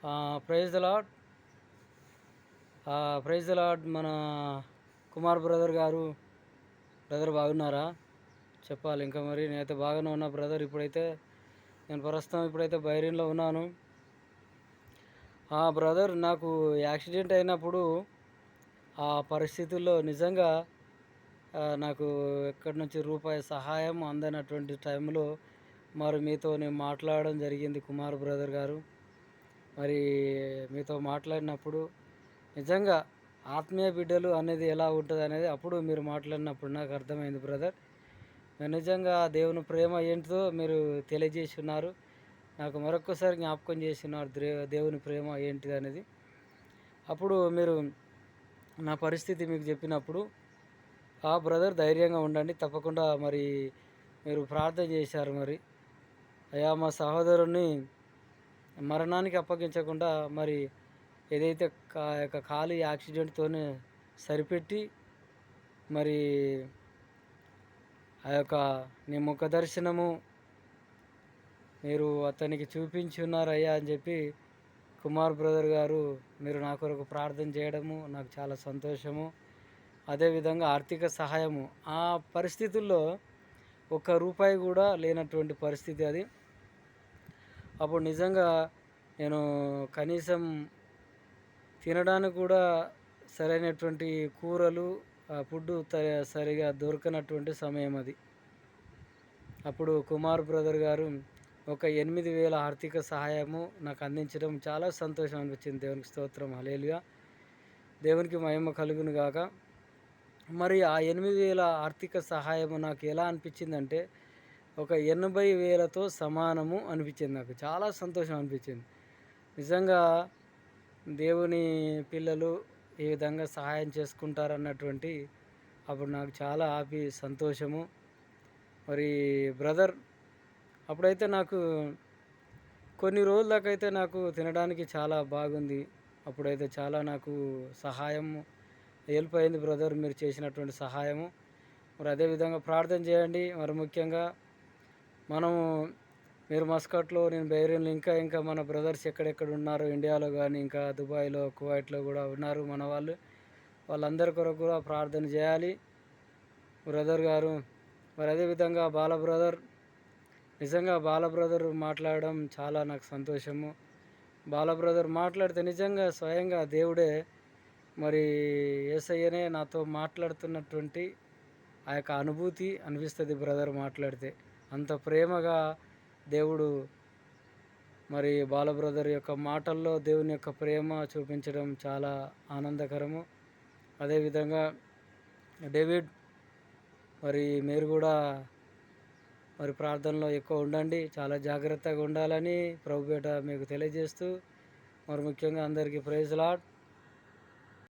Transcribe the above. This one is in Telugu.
Praise the lord. Praise the lord. మన కుమార్ బ్రదర్ గారు. బ్రదర్ బాగున్నారా? చెప్పాలి ఇంకా మరి. నేనైతే బాగానే ఉన్నా బ్రదర్. నేను ప్రస్తుతం బైరిన్లో ఉన్నాను. బ్రదర్, నాకు యాక్సిడెంట్ అయినప్పుడు ఆ పరిస్థితుల్లో నిజంగా నాకు ఎక్కడి నుంచి రూపాయి సహాయం అందనటువంటి టైంలో మరి మీతో నేను మాట్లాడడం జరిగింది కుమార్ బ్రదర్ గారు. మరి మీతో మాట్లాడినప్పుడు నిజంగా ఆత్మీయ బిడ్డలు అనేది ఎలా ఉంటుంది అనేది అప్పుడు మీరు మాట్లాడినప్పుడు నాకు అర్థమైంది బ్రదర్. నిజంగా దేవుని ప్రేమ ఏంటిదో మీరు తెలియజేసి ఉన్నారు. నాకు మరొక్కసారి జ్ఞాపకం చేసినారు దేవుని ప్రేమ ఏంటిది అనేది. అప్పుడు మీరు నా పరిస్థితి మీకు చెప్పినప్పుడు, బ్రదర్ ధైర్యంగా ఉండండి, తప్పకుండా మరి మీరు ప్రార్థన చేశారు. మరి అయ్యా మా సహోదరుని మరణానికి అప్పగించకుండా మరి ఏదైతే కాలు యాక్సిడెంట్తోనే సరిపెట్టి మరి ఆ యొక్క నీ ముఖ దర్శనము మీరు అతనికి చూపించి ఉన్నారయ్యా అని చెప్పి కుమార్ బ్రదర్ గారు మీరు నా కొరకు ప్రార్థన చేయడము నాకు చాలా సంతోషము. అదేవిధంగా ఆర్థిక సహాయము ఆ పరిస్థితుల్లో ₹1 కూడా లేనటువంటి పరిస్థితి అది. అప్పుడు నిజంగా నేను కనీసం తినడానికి కూడా సరైనటువంటి కూరలు, ఫుడ్డు సరిగా దొరకనటువంటి సమయం అది. అప్పుడు కుమార్ బ్రదర్ గారు ఒక 8,000 ఆర్థిక సహాయము నాకు అందించడం చాలా సంతోషం అనిపించింది. దేవునికి స్తోత్రం, హల్లెలూయా. దేవునికి మహిమ కలుగును గాక. మరి ఆ 8,000 ఆర్థిక సహాయము నాకు ఎలా అనిపించిందంటే ఒక 80,000తో సమానము అనిపించింది. నాకు చాలా సంతోషం అనిపించింది. నిజంగా దేవుని పిల్లలు ఈ విధంగా సహాయం చేసుకుంటారన్నటువంటి అప్పుడు నాకు చాలా సంతోషము. మరి బ్రదర్, అప్పుడైతే నాకు కొన్ని రోజుల దాకా అయితే నాకు తినడానికి చాలా బాగుంది. అప్పుడైతే చాలా నాకు సహాయం హెల్ప్ అయింది బ్రదర్, మీరు చేసినటువంటి సహాయము. మరి అదేవిధంగా ప్రార్థన చేయండి. మరి ముఖ్యంగా మనము మీరు మస్కట్లో, నేను బహ్రెయిన్‌లో, ఇంకా మన బ్రదర్స్ ఎక్కడెక్కడ ఉన్నారో ఇండియాలో కానీ, ఇంకా దుబాయ్‌లో, కువైట్లో కూడా ఉన్నారు మన వాళ్ళు. వాళ్ళందరి కొరకు కూడా ప్రార్థన చేయాలి బ్రదర్ గారు. మరి అదేవిధంగా బాల బ్రదర్, నిజంగా బాల బ్రదర్ మాట్లాడడం చాలా నాకు సంతోషము. బాల బ్రదర్ మాట్లాడితే నిజంగా స్వయంగా దేవుడే మరి యేసయ్యనే నాతో మాట్లాడుతున్నటువంటి ఆ యొక్క అనుభూతి అనిపిస్తుంది బ్రదర్ మాట్లాడితే. అంత ప్రేమగా దేవుడు మరి బాల బ్రదర్ యొక్క మాటల్లో దేవుని యొక్క ప్రేమ చూపించడం చాలా ఆనందకరము. అదేవిధంగా డేవిడ్, మరి మీరు కూడా మరి ప్రార్థనలో ఎక్కువ ఉండండి, చాలా జాగ్రత్తగా ఉండాలని ప్రభుపేట మీకు తెలియజేస్తూ, మరి ముఖ్యంగా అందరికీ ప్రైజ్ లార్డ్.